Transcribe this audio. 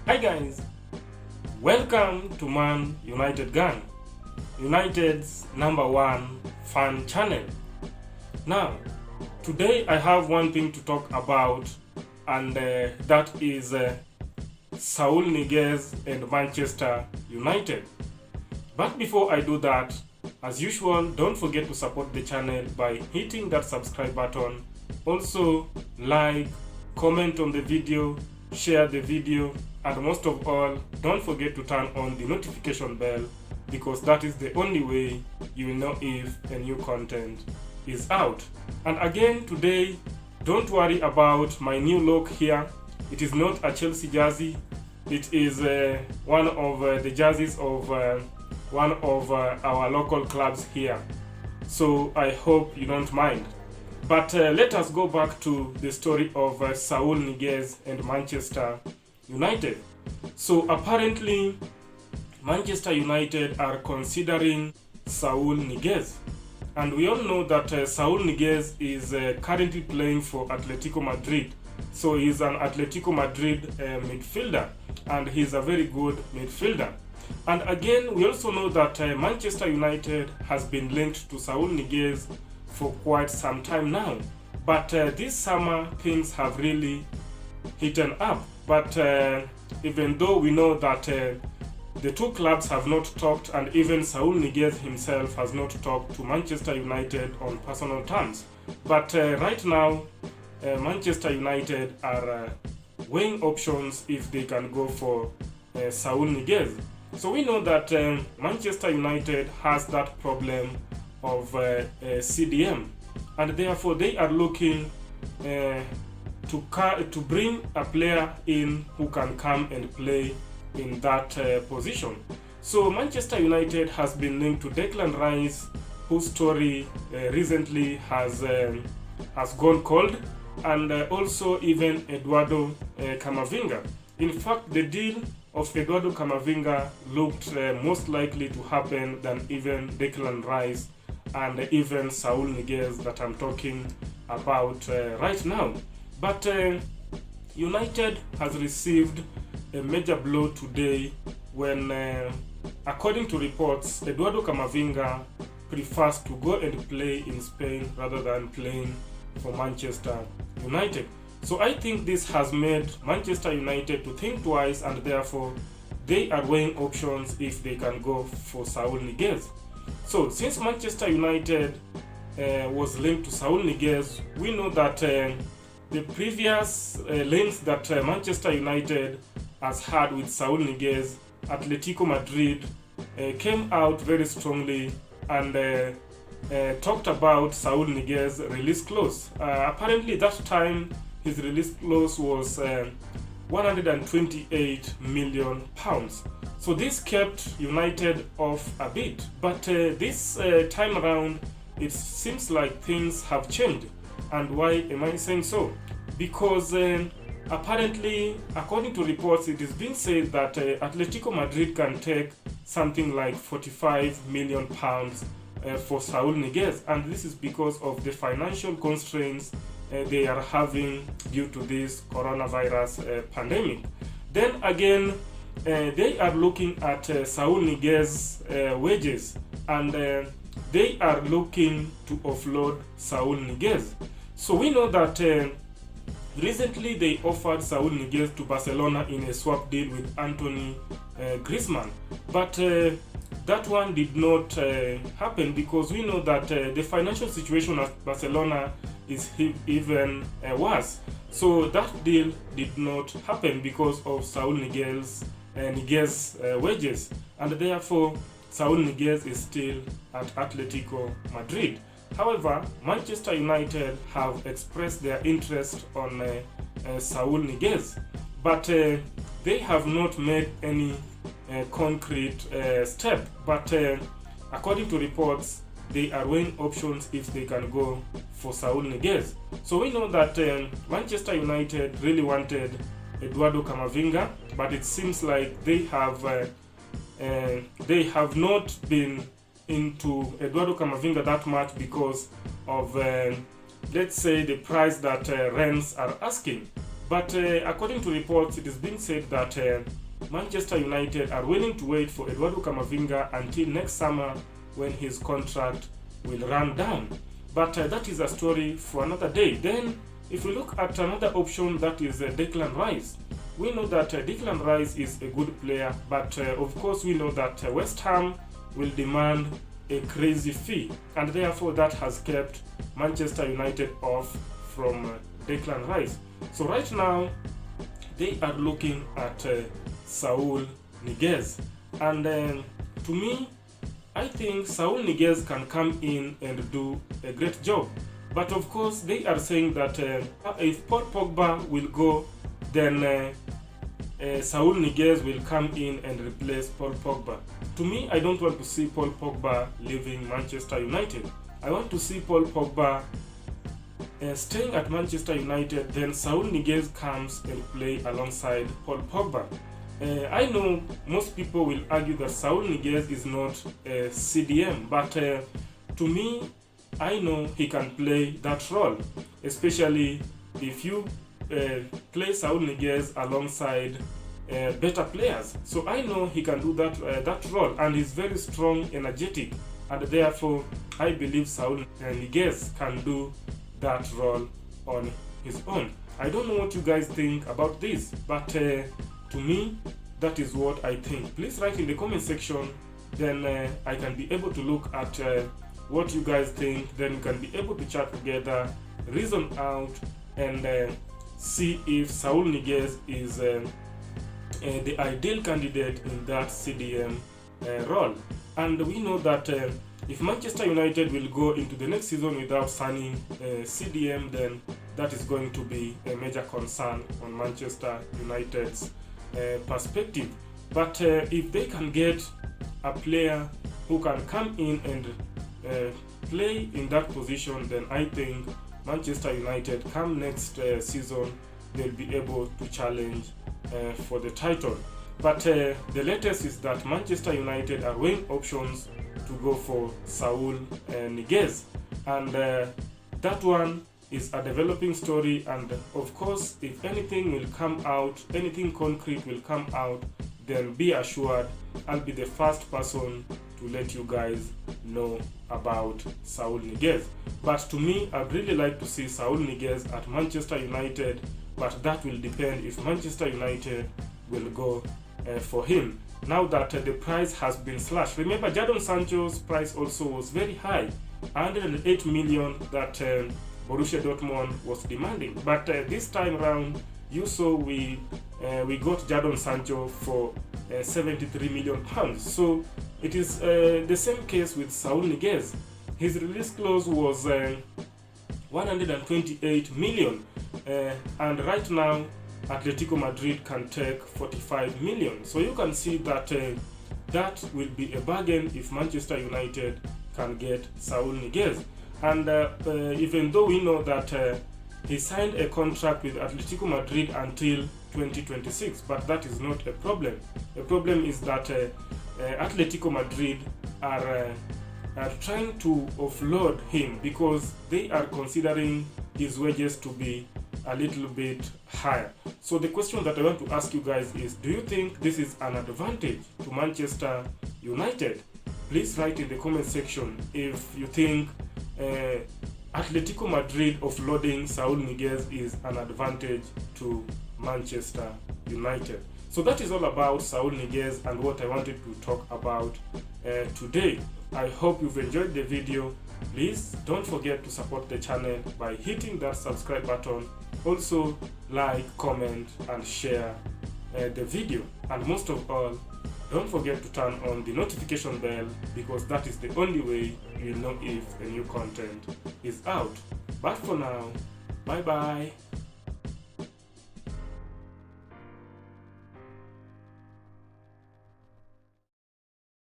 Hi guys, welcome to Man United Gang, United's #1 fan channel. Now, today I have one thing to talk about, and that is Saul Niguez and Manchester United. But before I do that, as usual, don't forget to support the channel by hitting that subscribe button. Also, like, comment on the video, share the video, and most of all, don't forget to turn on the notification bell, because that is the only way you will know if a new content is out. And again, today, don't worry about my new look here. It is not a Chelsea jersey. It is one of the jerseys of one of our local clubs here. So I hope you don't mind. But let us go back to the story of Saul Niguez and Manchester United. So apparently, Manchester United are considering Saul Niguez. And we all know that Saul Niguez is currently playing for Atletico Madrid. So he's an Atletico Madrid midfielder, and he's a very good midfielder. And again, we also know that Manchester United has been linked to Saul Niguez for quite some time now. But this summer, things have really heated up. But even though we know that the two clubs have not talked, and even Saul Niguez himself has not talked to Manchester United on personal terms. But right now, Manchester United are weighing options if they can go for Saul Niguez. So we know that Manchester United has that problem of CDM, and therefore they are looking to bring a player in who can come and play in that position. So Manchester United has been linked to Declan Rice, whose story recently has gone cold, and also even Eduardo Camavinga. In fact, the deal of Eduardo Camavinga looked most likely to happen than even Declan Rice and even Saul Niguez that I'm talking about right now. But United has received a major blow today when, according to reports, Eduardo Camavinga prefers to go and play in Spain rather than playing for Manchester United. So I think this has made Manchester United to think twice, and therefore they are weighing options if they can go for Saul Niguez. So since Manchester United was linked to Saul Niguez, we know that the previous links that Manchester United has had with Saul Niguez, Atletico Madrid came out very strongly and talked about Saul Niguez release clause. Apparently that time his release clause was 128 million pounds. So this kept United off a bit. But this time around, it seems like things have changed. And why am I saying so? Because apparently, according to reports, it is being said that Atletico Madrid can take something like 45 million pounds for Saul Niguez. And this is because of the financial constraints they are having due to this coronavirus pandemic. Then again, they are looking at Saul Niguez's wages, and they are looking to offload Saul Niguez. So we know that recently they offered Saul Niguez to Barcelona in a swap deal with Anthony Griezmann, but that one did not happen, because we know that the financial situation at Barcelona is even worse. So that deal did not happen because of Saul Niguez's wages, and therefore Saul Niguez is still at Atletico Madrid. However, Manchester United have expressed their interest on Saul Niguez, but they have not made any concrete step. But according to reports, they are weighing options if they can go for Saul Niguez. So we know that Manchester United really wanted Eduardo Camavinga, but it seems like they have not been into Eduardo Camavinga that much because of let's say the price that Rennes are asking. But according to reports, it is being said that Manchester United are willing to wait for Eduardo Camavinga until next summer when his contract will run down. But that is a story for another day. Then, if we look at another option, that is Declan Rice. We know that Declan Rice is a good player, but of course we know that West Ham will demand a crazy fee, and therefore that has kept Manchester United off from Declan Rice. So right now they are looking at Saul Niguez, and to me, I think Saul Niguez can come in and do a great job. But of course they are saying that if Paul Pogba will go, then Saul Niguez will come in and replace Paul Pogba. To me, I don't want to see Paul Pogba leaving Manchester United. I want to see Paul Pogba staying at Manchester United, then Saul Niguez comes and play alongside Paul Pogba. I know most people will argue that Saul Niguez is not a CDM, but to me, I know he can play that role, especially if you play Saul Niguez alongside better players. So I know he can do that role, and he's very strong, energetic, and therefore I believe Saul Niguez can do that role on his own. I don't know what you guys think about this, but to me, that is what I think. Please write in the comment section, then I can be able to look at what you guys think, then we can be able to chat together, reason out, and see if Saul Niguez is the ideal candidate in that CDM role. And we know that if Manchester United will go into the next season without signing CDM, then that is going to be a major concern on Manchester United's perspective. But if they can get a player who can come in and play in that position, then I think Manchester United come next season they'll be able to challenge for the title. But the latest is that Manchester United are weighing options to go for Saul Niguez, and that one is a developing story, and of course if anything will come out, anything concrete will come out, then be assured I'll be the first person to let you guys know about Saul Niguez. But to me, I'd really like to see Saul Niguez at Manchester United, but that will depend if Manchester United will go for him. Now that the price has been slashed. Remember, Jadon Sancho's price also was very high, 108 million that Borussia Dortmund was demanding. But this time around, you saw we got Jadon Sancho for 73 million pounds. So it is the same case with Saul Niguez. His release clause was 128 million, and right now Atletico Madrid can take 45 million. So you can see that that will be a bargain if Manchester United can get Saul Niguez. And even though we know that he signed a contract with Atletico Madrid until 2026, but that is not a problem. The problem is that Atletico Madrid are trying to offload him because they are considering his wages to be a little bit higher. So the question that I want to ask you guys is, do you think this is an advantage to Manchester United? Please write in the comment section if you think Atletico Madrid offloading Saul Niguez is an advantage to Manchester United. So that is all about Saul Niguez and what I wanted to talk about today. I hope you've enjoyed the video. Please don't forget to support the channel by hitting that subscribe button. Also like, comment and share the video. And most of all, don't forget to turn on the notification bell, because that is the only way you'll know if a new content is out. But for now, bye bye.